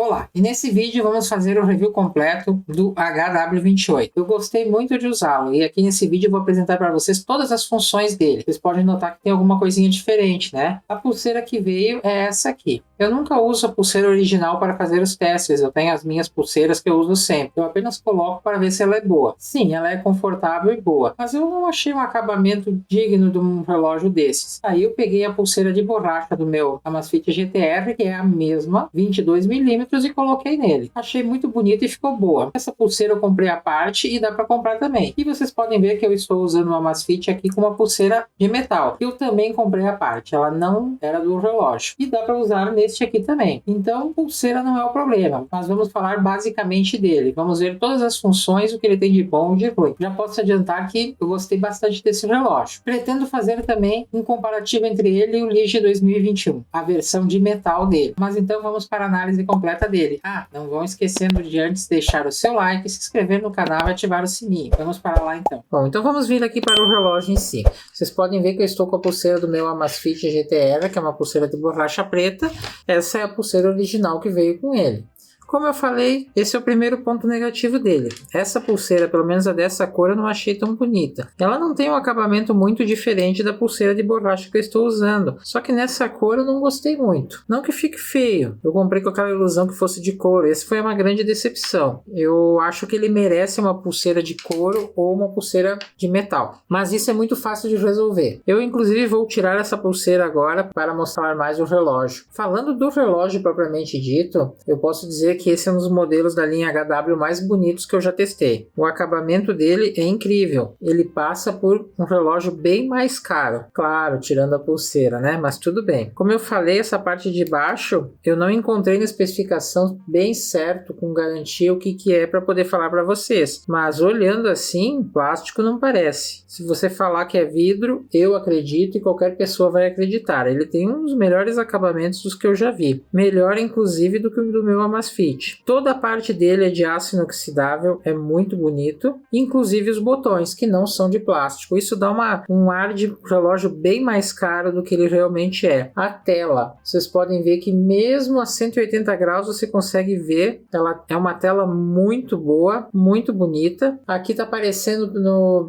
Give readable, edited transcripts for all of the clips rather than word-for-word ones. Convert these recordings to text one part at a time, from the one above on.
Olá, e nesse vídeo vamos fazer o review completo do HW28. Eu gostei muito de usá-lo e aqui nesse vídeo eu vou apresentar para vocês todas as funções dele. Vocês podem notar que tem alguma coisinha diferente, né? A pulseira que veio é essa aqui. Eu nunca uso a pulseira original para fazer os testes, eu tenho as minhas pulseiras que eu uso sempre. Eu apenas coloco para ver se ela é boa. Sim, ela é confortável e boa, mas eu não achei um acabamento digno de um relógio desses. Aí eu peguei a pulseira de borracha do meu Amazfit GTR, que é a mesma, 22mm, e coloquei nele. Achei muito bonita e ficou boa. Essa pulseira eu comprei à parte e dá para comprar também. E vocês podem ver que eu estou usando o Amazfit aqui com uma pulseira de metal. Eu também comprei à parte, ela não era do relógio. E dá para usar neste aqui também. Então, pulseira não é o problema. Mas vamos falar basicamente dele. Vamos ver todas as funções, o que ele tem de bom e de ruim. Já posso adiantar que eu gostei bastante desse relógio. Pretendo fazer também um comparativo entre ele e o Lige 2021, a versão de metal dele. Mas então vamos para a análise completa dele. Não vão esquecendo de antes deixar o seu like, se inscrever no canal e ativar o sininho. Vamos para lá então. Bom, então vamos vir aqui para o relógio em si. Vocês podem ver que eu estou com a pulseira do meu Amazfit GTR, que é uma pulseira de borracha preta. Essa é a pulseira original que veio com ele. Como eu falei, esse é o primeiro ponto negativo dele. Essa pulseira, pelo menos a dessa cor, eu não achei tão bonita. Ela não tem um acabamento muito diferente da pulseira de borracha que eu estou usando. Só que nessa cor eu não gostei muito. Não que fique feio. Eu comprei com aquela ilusão que fosse de couro. Essa foi uma grande decepção. Eu acho que ele merece uma pulseira de couro ou uma pulseira de metal. Mas isso é muito fácil de resolver. Eu, inclusive, vou tirar essa pulseira agora para mostrar mais o relógio. Falando do relógio propriamente dito, eu posso dizer que esse é um dos modelos da linha HW mais bonitos que eu já testei. O acabamento dele é incrível. Ele passa por um relógio bem mais caro. Claro, tirando a pulseira, né? Mas tudo bem. Como eu falei, essa parte de baixo, eu não encontrei na especificação bem certo, com garantia, o que é para poder falar para vocês. Mas olhando assim, plástico não parece. Se você falar que é vidro, eu acredito e qualquer pessoa vai acreditar. Ele tem um dos melhores acabamentos dos que eu já vi. Melhor, inclusive, do que o do meu Amazfit. Toda a parte dele é de aço inoxidável, é muito bonito, inclusive os botões, que não são de plástico. Isso dá um ar de relógio bem mais caro do que ele realmente é. A tela, vocês podem ver que mesmo a 180 graus você consegue ver, ela é uma tela muito boa, muito bonita. Aqui está aparecendo,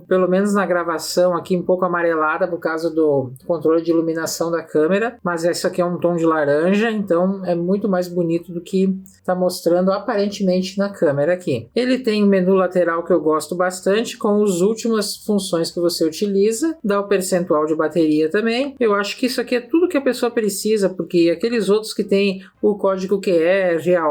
pelo menos na gravação, aqui um pouco amarelada por causa do controle de iluminação da câmera, mas isso aqui é um tom de laranja, então é muito mais bonito do que está mostrando aparentemente na câmera aqui. Ele tem um menu lateral que eu gosto bastante, com as últimas funções que você utiliza, dá o percentual de bateria também. Eu acho que isso aqui é tudo que a pessoa precisa, porque aqueles outros que tem o código QR, a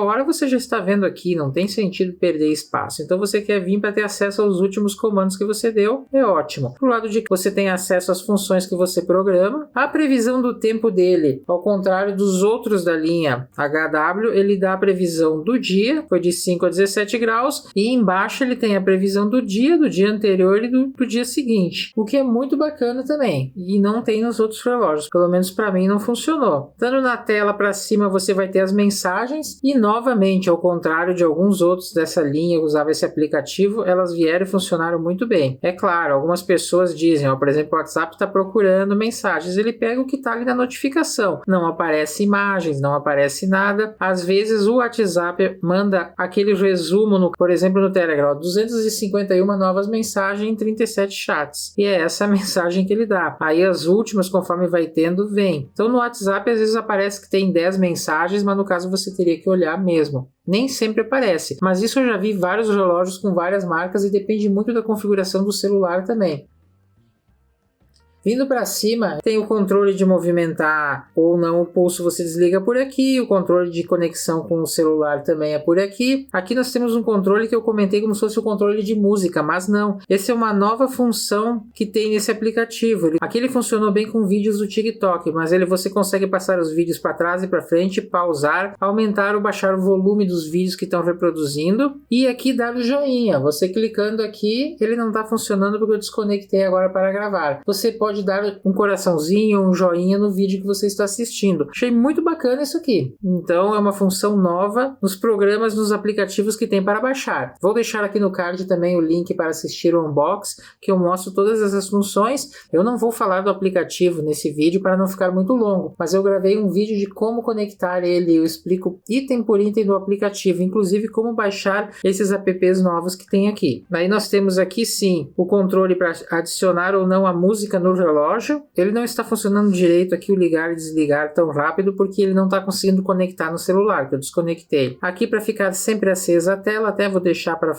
hora você já está vendo aqui, não tem sentido perder espaço. Então você quer vir para ter acesso aos últimos comandos que você deu, é ótimo. Pro lado de que você tem acesso às funções que você programa, a previsão do tempo dele, ao contrário dos outros da linha HW, ele dá a previsão do dia, foi de 5 a 17 graus, e embaixo ele tem a previsão do dia anterior e do dia seguinte, o que é muito bacana também, e não tem nos outros relógios, pelo menos para mim não funcionou. Estando na tela para cima você vai ter as mensagens, e novamente, ao contrário de alguns outros dessa linha que usava esse aplicativo, elas vieram e funcionaram muito bem. É claro, algumas pessoas dizem, por exemplo, o WhatsApp está procurando mensagens, ele pega o que está ali na notificação, não aparece imagens, não aparece nada. Às vezes o WhatsApp manda aquele resumo, por exemplo no Telegram, 251 novas mensagens em 37 chats, e é essa a mensagem que ele dá. Aí as últimas, conforme vai tendo, vem. Então no WhatsApp às vezes aparece que tem 10 mensagens, mas no caso você teria que olhar mesmo. Nem sempre aparece, mas isso eu já vi vários relógios com várias marcas e depende muito da configuração do celular também. Vindo para cima, tem o controle de movimentar ou não o pulso, você desliga por aqui. O controle de conexão com o celular também é por aqui. Aqui nós temos um controle que eu comentei como se fosse o controle de música, mas não. Essa é uma nova função que tem nesse aplicativo. Aqui ele funcionou bem com vídeos do TikTok, mas você consegue passar os vídeos para trás e para frente, pausar, aumentar ou baixar o volume dos vídeos que estão reproduzindo. E aqui dar o joinha. Você clicando aqui, ele não está funcionando porque eu desconectei agora para gravar. Você pode pode dar um coraçãozinho, um joinha no vídeo que você está assistindo. Achei muito bacana isso aqui. Então é uma função nova nos programas, nos aplicativos que tem para baixar. Vou deixar aqui no card também o link para assistir o unbox, que eu mostro todas essas funções. Eu não vou falar do aplicativo nesse vídeo para não ficar muito longo, mas eu gravei um vídeo de como conectar ele, eu explico item por item do aplicativo, inclusive como baixar esses apps novos que tem aqui. Daí nós temos aqui sim o controle para adicionar ou não a música no relógio. Ele não está funcionando direito aqui, o ligar e desligar tão rápido, porque ele não está conseguindo conectar no celular, que eu desconectei. Aqui para ficar sempre acesa a tela, até vou deixar para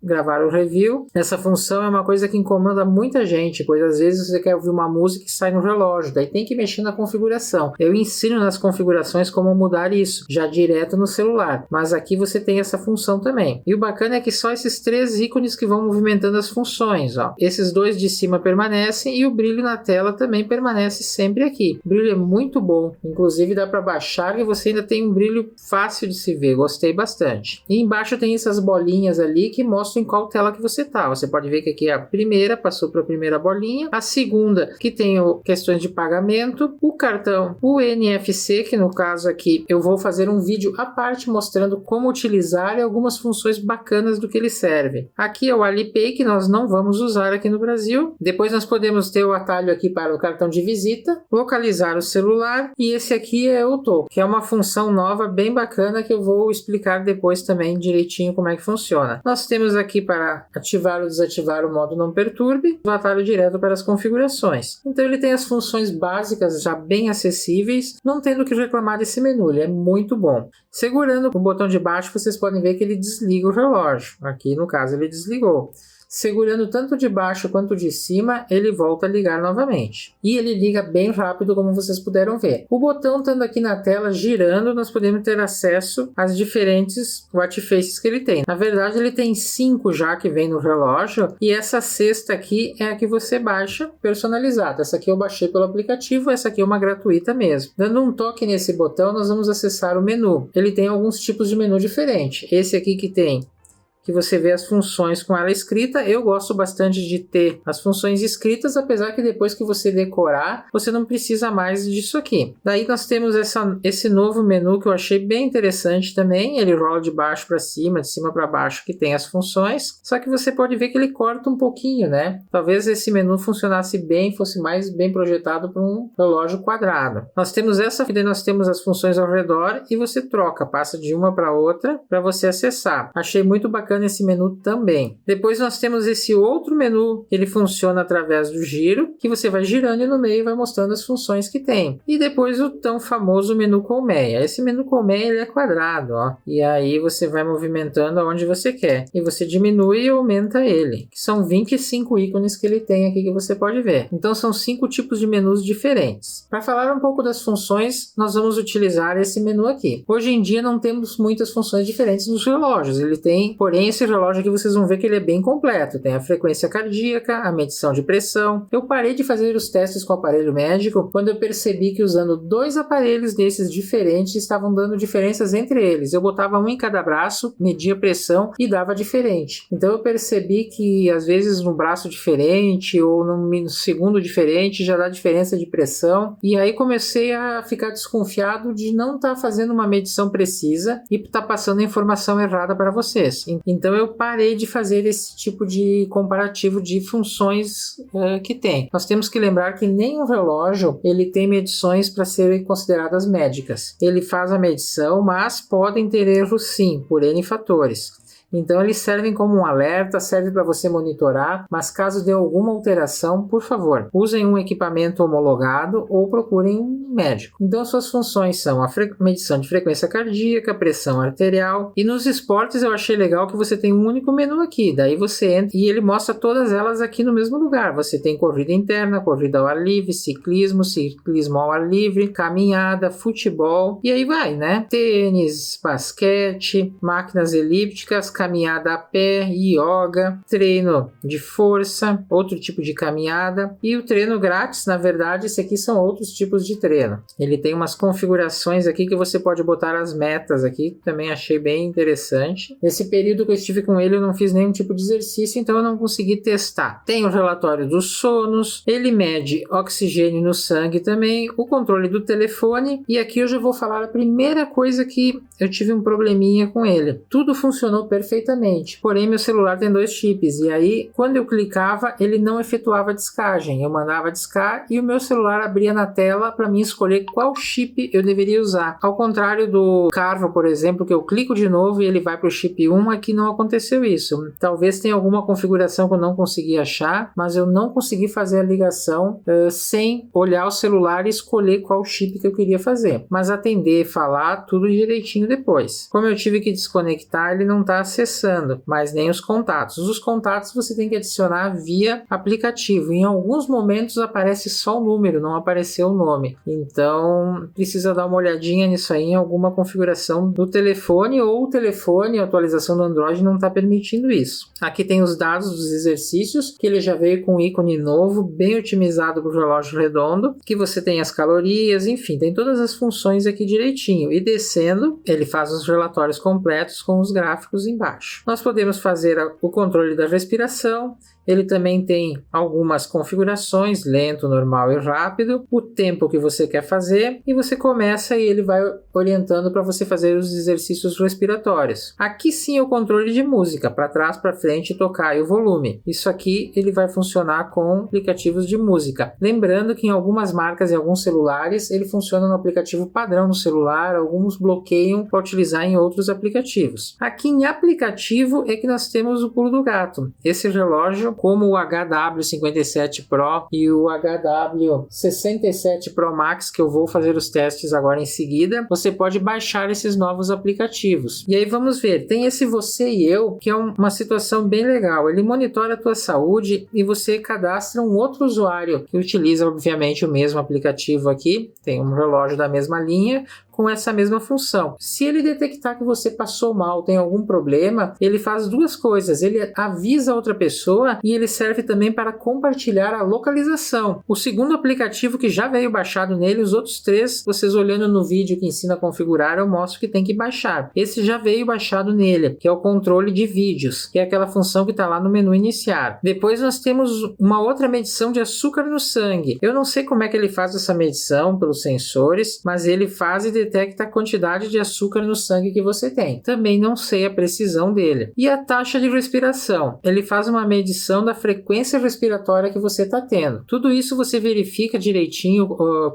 gravar o review. Essa função é uma coisa que incomoda muita gente, pois às vezes você quer ouvir uma música e sai no relógio, daí tem que mexer na configuração. Eu ensino nas configurações como mudar isso, já direto no celular, mas aqui você tem essa função também. E o bacana é que só esses 3 ícones que vão movimentando as funções, ó. Esses 2 de cima permanecem e o brilho na tela também permanece sempre aqui. O brilho é muito bom, inclusive dá para baixar e você ainda tem um brilho fácil de se ver, gostei bastante. E embaixo tem essas bolinhas ali que mostram em qual tela que você tá. Você pode ver que aqui é a primeira, passou para a primeira bolinha, a segunda que tem questões de pagamento, o cartão, o NFC, que no caso aqui eu vou fazer um vídeo à parte mostrando como utilizar e algumas funções bacanas do que ele serve. Aqui é o Alipay, que nós não vamos usar aqui no Brasil. Depois nós podemos ter o atalho aqui para o cartão de visita, localizar o celular, e esse aqui é o toque, que é uma função nova bem bacana que eu vou explicar depois também direitinho como é que funciona. Nós temos aqui para ativar ou desativar o modo não perturbe, o atalho direto para as configurações. Então ele tem as funções básicas já bem acessíveis, não tendo que reclamar desse menu, ele é muito bom. Segurando o botão de baixo vocês podem ver que ele desliga o relógio, aqui no caso ele desligou. Segurando tanto de baixo quanto de cima, ele volta a ligar novamente. E ele liga bem rápido, como vocês puderam ver. O botão estando aqui na tela, girando, nós podemos ter acesso às diferentes watch faces que ele tem. Na verdade, ele tem 5 já que vem no relógio, e essa sexta aqui é a que você baixa personalizada. Essa aqui eu baixei pelo aplicativo, essa aqui é uma gratuita mesmo. Dando um toque nesse botão, nós vamos acessar o menu. Ele tem alguns tipos de menu diferentes. Esse aqui que você vê as funções com ela escrita. Eu gosto bastante de ter as funções escritas, apesar que depois que você decorar, você não precisa mais disso aqui. Daí nós temos esse novo menu que eu achei bem interessante também. Ele rola de baixo para cima, de cima para baixo, que tem as funções. Só que você pode ver que ele corta um pouquinho, né? Talvez esse menu funcionasse bem, fosse mais bem projetado para um relógio quadrado. Nós temos essa aqui, nós temos as funções ao redor e você troca, passa de uma para outra para você acessar. Achei muito bacana esse menu também. Depois nós temos esse outro menu, ele funciona através do giro, que você vai girando e no meio vai mostrando as funções que tem. E depois o tão famoso menu colmeia. Esse menu colmeia ele é quadrado, ó. E aí você vai movimentando aonde você quer. E você diminui e aumenta ele. Que são 25 ícones que ele tem aqui que você pode ver. Então são 5 tipos de menus diferentes. Para falar um pouco das funções, nós vamos utilizar esse menu aqui. Hoje em dia não temos muitas funções diferentes nos relógios. Ele tem, porém, esse relógio aqui vocês vão ver que ele é bem completo. Tem a frequência cardíaca, a medição de pressão. Eu parei de fazer os testes com o aparelho médico quando eu percebi que usando 2 aparelhos desses diferentes estavam dando diferenças entre eles. Eu botava um em cada braço, media a pressão e dava diferente. Então eu percebi que às vezes no braço diferente ou no segundo diferente já dá diferença de pressão. E aí comecei a ficar desconfiado de não estar fazendo uma medição precisa e estar passando a informação errada para vocês. Então eu parei de fazer esse tipo de comparativo de funções que tem. Nós temos que lembrar que nenhum relógio ele tem medições para serem consideradas médicas. Ele faz a medição, mas podem ter erros sim, por N fatores. Então eles servem como um alerta, serve para você monitorar, mas caso dê alguma alteração, por favor, usem um equipamento homologado ou procurem um médico. Então suas funções são a medição de frequência cardíaca, pressão arterial, e nos esportes eu achei legal que você tem um único menu aqui, daí você entra e ele mostra todas elas aqui no mesmo lugar. Você tem corrida interna, corrida ao ar livre, ciclismo ao ar livre, caminhada, futebol, e aí vai, né? Tênis, basquete, máquinas elípticas, caminhada a pé, yoga, treino de força, outro tipo de caminhada, e o treino grátis, na verdade, esse aqui são outros tipos de treino. Ele tem umas configurações aqui que você pode botar as metas aqui, também achei bem interessante. Nesse período que eu estive com ele, eu não fiz nenhum tipo de exercício, então eu não consegui testar. Tem o relatório dos sonos, ele mede oxigênio no sangue também, o controle do telefone, e aqui eu já vou falar a primeira coisa que eu tive um probleminha com ele. Tudo funcionou perfeitamente, porém meu celular tem 2 chips, e aí quando eu clicava, ele não efetuava a descagem. Eu mandava discar e o meu celular abria na tela para mim escolher qual chip eu deveria usar. Ao contrário do Carvo, por exemplo, que eu clico de novo e ele vai para o chip 1, aqui não aconteceu isso. Talvez tenha alguma configuração que eu não consegui achar, mas eu não consegui fazer a ligação sem olhar o celular e escolher qual chip que eu queria fazer. Mas atender, falar, tudo direitinho depois. Como eu tive que desconectar, ele não está acessando, mas nem os contatos. Os contatos você tem que adicionar via aplicativo. Em alguns momentos aparece só o número, não apareceu o nome. Então precisa dar uma olhadinha nisso aí em alguma configuração do telefone, ou o telefone, a atualização do Android não está permitindo isso. Aqui tem os dados dos exercícios, que ele já veio com um ícone novo, bem otimizado para o relógio redondo, que você tem as calorias, enfim, tem todas as funções aqui direitinho. E descendo, ele faz os relatórios completos com os gráficos embaixo. Nós podemos fazer o controle da respiração. Ele também tem algumas configurações, lento, normal e rápido, o tempo que você quer fazer, e você começa e ele vai orientando para você fazer os exercícios respiratórios. Aqui sim é o controle de música, para trás, para frente, tocar e o volume. Isso aqui ele vai funcionar com aplicativos de música. Lembrando que em algumas marcas e alguns celulares ele funciona no aplicativo padrão no celular, alguns bloqueiam para utilizar em outros aplicativos. Aqui em aplicativo é que nós temos o pulo do gato. Esse relógio, como o HW57 Pro e o HW67 Pro Max, que eu vou fazer os testes agora em seguida, você pode baixar esses novos aplicativos. E aí vamos ver, tem esse Você e Eu, que é uma situação bem legal. Ele monitora a tua saúde e você cadastra um outro usuário que utiliza, obviamente, o mesmo aplicativo aqui, tem um relógio da mesma linha, com essa mesma função. Se ele detectar que você passou mal, tem algum problema, ele faz duas coisas. Ele avisa a outra pessoa e ele serve também para compartilhar a localização. O segundo aplicativo que já veio baixado nele, os outros 3, vocês olhando no vídeo que ensina a configurar, eu mostro que tem que baixar. Esse já veio baixado nele, que é o controle de vídeos, que é aquela função que está lá no menu iniciar. Depois nós temos uma outra medição de açúcar no sangue. Eu não sei como é que ele faz essa medição pelos sensores, mas ele faz e detecta a quantidade de açúcar no sangue que você tem. Também não sei a precisão dele. E a taxa de respiração. Ele faz uma medição da frequência respiratória que você está tendo. Tudo isso você verifica direitinho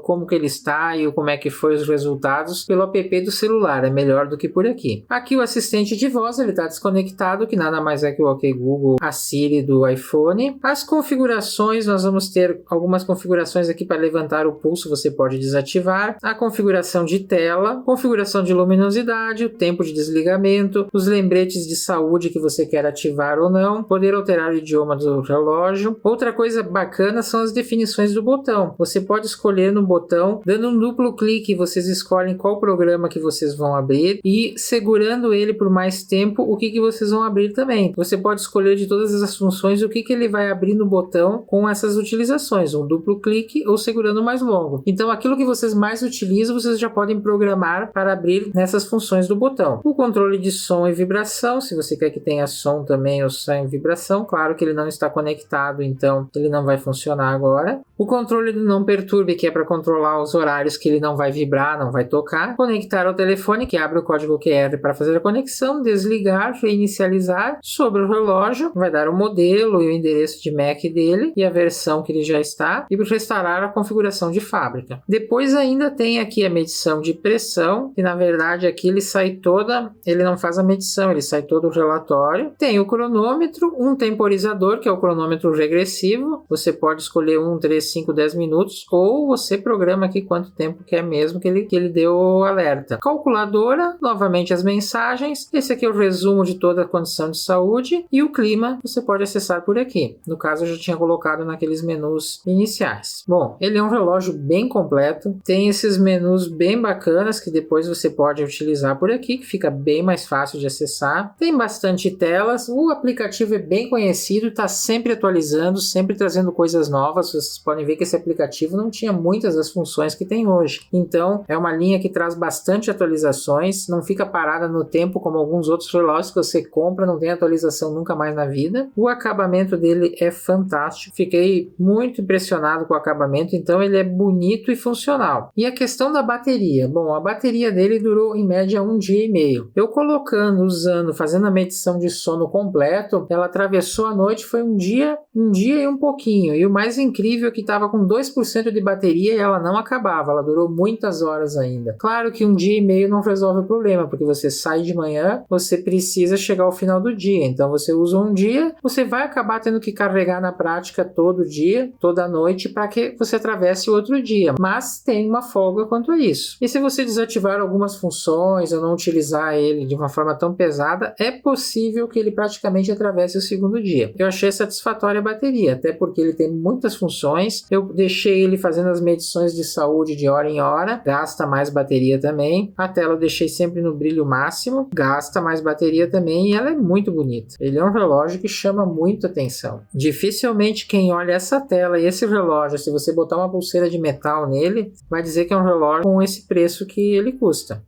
como que ele está e como é que foi os resultados pelo app do celular. É melhor do que por aqui. Aqui o assistente de voz, ele está desconectado, que nada mais é que o OK Google, a Siri do iPhone. As configurações, nós vamos ter algumas configurações aqui para levantar o pulso, você pode desativar. A configuração de tela, configuração de luminosidade, o tempo de desligamento, os lembretes de saúde que você quer ativar ou não, poder alterar o idioma do relógio. Outra coisa bacana são as definições do botão. Você pode escolher no botão, dando um duplo clique, vocês escolhem qual programa que vocês vão abrir e segurando ele por mais tempo, o que vocês vão abrir também. Você pode escolher de todas as funções o que ele vai abrir no botão com essas utilizações, um duplo clique ou segurando mais longo. Então aquilo que vocês mais utilizam, vocês já podem programar para abrir nessas funções do botão. O controle de som e vibração, se você quer que tenha som também ou som e vibração, claro que ele não está conectado, então ele não vai funcionar agora. O controle do não perturbe, que é para controlar os horários que ele não vai vibrar, não vai tocar. Conectar ao telefone, que abre o código QR para fazer a conexão. Desligar, reinicializar. Sobre o relógio, vai dar o modelo e o endereço de MAC dele e a versão que ele já está, e restaurar a configuração de fábrica. Depois ainda tem aqui a medição de pressão, que na verdade aqui ele não faz a medição, ele sai todo o relatório. Tem o cronômetro, um temporizador, que é o cronômetro regressivo. Você pode escolher 1, 3, 5, 10 minutos, ou você programa aqui quanto tempo quer mesmo que ele deu o alerta. Calculadora, novamente as mensagens. Esse aqui é o resumo de toda a condição de saúde, e o clima você pode acessar por aqui. No caso eu já tinha colocado naqueles menus iniciais. Bom, ele é um relógio bem completo, tem esses menus bem bacanas bacanas que depois você pode utilizar por aqui, que fica bem mais fácil de acessar. Tem bastante telas, o aplicativo é bem conhecido, está sempre atualizando, sempre trazendo coisas novas. Vocês podem ver que esse aplicativo não tinha muitas das funções que tem hoje. Então, é uma linha que traz bastante atualizações, não fica parada no tempo como alguns outros relógios que você compra, não tem atualização nunca mais na vida. O acabamento dele é fantástico, fiquei muito impressionado com o acabamento, então ele é bonito e funcional. E a questão da bateria, bom, a bateria dele durou em média 1 dia e meio. Eu colocando, usando, fazendo a medição de sono completo, ela atravessou a noite, foi um dia e um pouquinho, e o mais incrível é que estava com 2% de bateria e ela não acabava, ela durou muitas horas ainda. Claro que 1 dia e meio não resolve o problema, porque você sai de manhã, você precisa chegar ao final do dia, então você usa um dia, você vai acabar tendo que carregar na prática todo dia, toda noite, para que você atravesse o outro dia, mas tem uma folga quanto a isso. E se você desativar algumas funções ou não utilizar ele de uma forma tão pesada, é possível que ele praticamente atravesse o segundo dia. Eu achei satisfatória a bateria, até porque ele tem muitas funções, eu deixei ele fazendo as medições de saúde de hora em hora, gasta mais bateria também, a tela eu deixei sempre no brilho máximo, gasta mais bateria também e ela é muito bonita. Ele é um relógio que chama muito atenção. Dificilmente quem olha essa tela e esse relógio, se você botar uma pulseira de metal nele, vai dizer que é um relógio com esse preço que ele custa.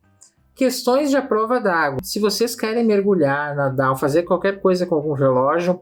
Questões de prova d'água. Se vocês querem mergulhar, nadar ou fazer qualquer coisa com algum relógio,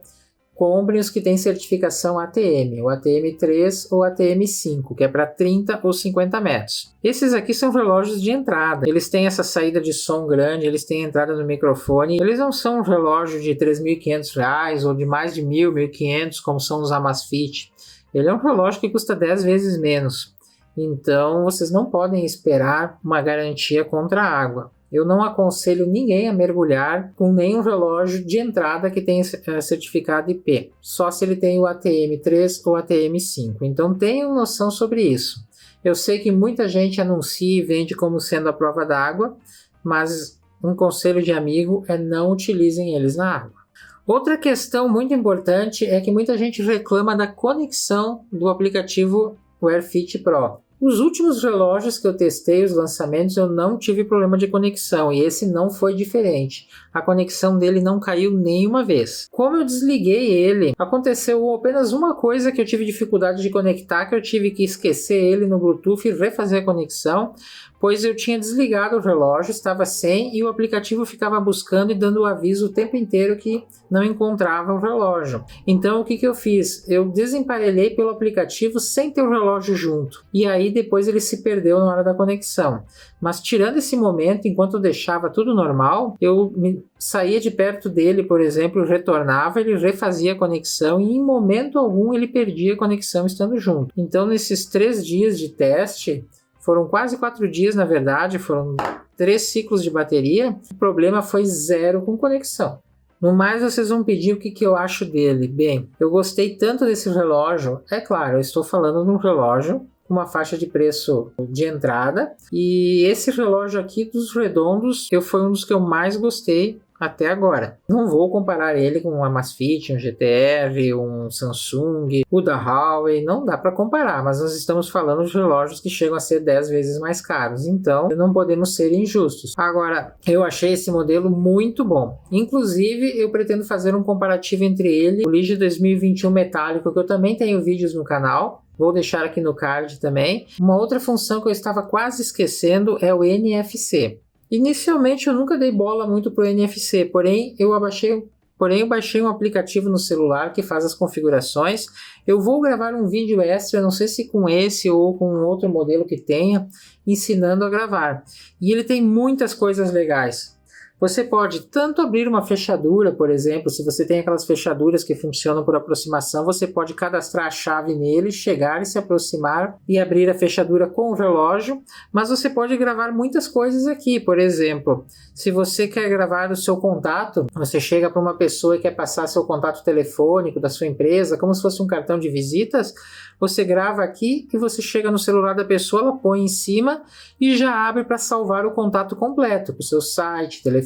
comprem os que têm certificação ATM, o ATM3 ou ATM5, que é para 30 ou 50 metros. Esses aqui são relógios de entrada, eles têm essa saída de som grande, eles têm entrada no microfone, eles não são um relógio de R$ 3.500 ou de mais de 1.000, 1.500, como são os Amazfit. Ele é um relógio que custa 10 vezes menos, então vocês não podem esperar uma garantia contra a água. Eu não aconselho ninguém a mergulhar com nenhum relógio de entrada que tenha certificado IP, só se ele tem o ATM3 ou ATM5. Então tenham noção sobre isso. Eu sei que muita gente anuncia e vende como sendo a prova d'água, mas um conselho de amigo é não utilizem eles na água. Outra questão muito importante é que muita gente reclama da conexão do aplicativo Wear Fit Pro. Os últimos relógios que eu testei, os lançamentos, eu não tive problema de conexão e esse não foi diferente. A conexão dele não caiu nenhuma vez. Como eu desliguei ele, aconteceu apenas uma coisa que eu tive dificuldade de conectar, que eu tive que esquecer ele no Bluetooth e refazer a conexão, pois eu tinha desligado o relógio, estava sem e o aplicativo ficava buscando e dando o aviso o tempo inteiro que não encontrava o relógio. Então o que eu fiz? Eu desemparelhei pelo aplicativo sem ter o relógio junto e aí depois ele se perdeu na hora da conexão. Mas tirando esse momento, enquanto eu deixava tudo normal, eu saía de perto dele, por exemplo, retornava, ele refazia a conexão e em momento algum ele perdia a conexão estando junto. Então nesses 3 dias de teste, foram quase 4 dias, na verdade, foram 3 ciclos de bateria. O problema foi 0 com conexão. No mais, vocês vão pedir o que eu acho dele. Bem, eu gostei tanto desse relógio. É claro, eu estou falando de um relógio com uma faixa de preço de entrada. E esse relógio aqui dos redondos, foi um dos que eu mais gostei até agora. Não vou comparar ele com um Amazfit, um GTR, um Samsung, o da Huawei, não dá para comparar, mas nós estamos falando de relógios que chegam a ser 10 vezes mais caros, então não podemos ser injustos. Agora, eu achei esse modelo muito bom. Inclusive, eu pretendo fazer um comparativo entre ele e o Lige 2021 metálico, que eu também tenho vídeos no canal. Vou deixar aqui no card também. Uma outra função que eu estava quase esquecendo é o NFC. Inicialmente eu nunca dei bola muito para o NFC, porém eu baixei um aplicativo no celular que faz as configurações. Eu vou gravar um vídeo extra, não sei se com esse ou com outro modelo que tenha, ensinando a gravar. E ele tem muitas coisas legais. Você pode tanto abrir uma fechadura, por exemplo, se você tem aquelas fechaduras que funcionam por aproximação, você pode cadastrar a chave nele, chegar e se aproximar e abrir a fechadura com o relógio, mas você pode gravar muitas coisas aqui. Por exemplo, se você quer gravar o seu contato, você chega para uma pessoa e quer passar seu contato telefônico da sua empresa, como se fosse um cartão de visitas, você grava aqui e você chega no celular da pessoa, ela põe em cima e já abre para salvar o contato completo, para o seu site, telefone.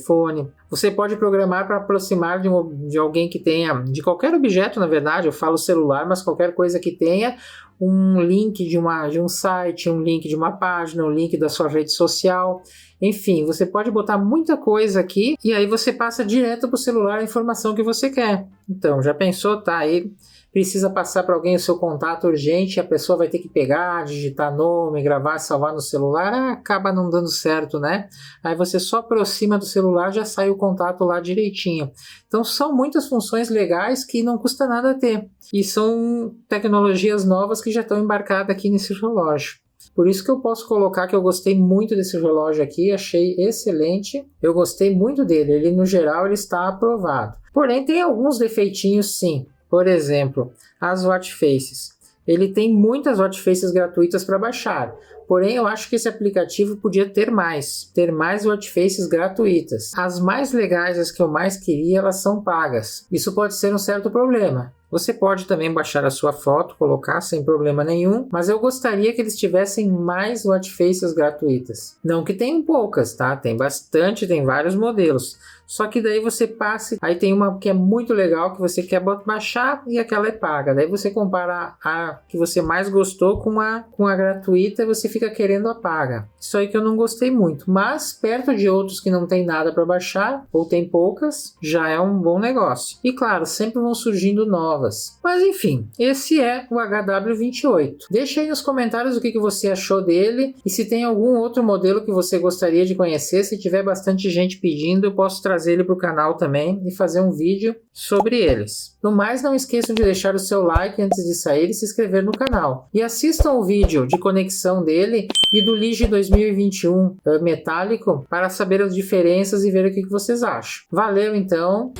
Você pode programar para aproximar de alguém que tenha, de qualquer objeto, na verdade, eu falo celular, mas qualquer coisa que tenha, um link de um site, um link de uma página, um link da sua rede social. Enfim, você pode botar muita coisa aqui e aí você passa direto para o celular a informação que você quer. Então, já pensou? Tá aí, precisa passar para alguém o seu contato urgente, a pessoa vai ter que pegar, digitar nome, gravar, salvar no celular, acaba não dando certo, né? Aí você só aproxima do celular, já sai o contato lá direitinho. Então são muitas funções legais que não custa nada ter. E são tecnologias novas que já estão embarcadas aqui nesse relógio. Por isso que eu posso colocar que eu gostei muito desse relógio aqui, achei excelente, eu gostei muito dele, ele no geral ele está aprovado. Porém tem alguns defeitinhos sim, por exemplo, as watch faces. Ele tem muitas watch faces gratuitas para baixar, porém eu acho que esse aplicativo podia ter mais watch faces gratuitas. As mais legais, as que eu mais queria, elas são pagas. Isso pode ser um certo problema. Você pode também baixar a sua foto, colocar sem problema nenhum, mas eu gostaria que eles tivessem mais watch faces gratuitas. Não que tenham poucas, tá? Tem bastante, tem vários modelos. Só que daí você passa, aí tem uma que é muito legal que você quer baixar e aquela é paga. Daí você compara a que você mais gostou com a gratuita e você fica querendo a paga. Isso aí que eu não gostei muito, mas perto de outros que não tem nada para baixar ou tem poucas, já é um bom negócio. E claro, sempre vão surgindo novas. Mas enfim, esse é o HW28. Deixa aí nos comentários o que você achou dele e se tem algum outro modelo que você gostaria de conhecer. Se tiver bastante gente pedindo, eu posso trazer ele para o canal também e fazer um vídeo sobre eles. No mais, não esqueçam de deixar o seu like antes de sair e se inscrever no canal. E assistam o vídeo de conexão dele e do Lige 2021 metálico para saber as diferenças e ver o que vocês acham. Valeu então!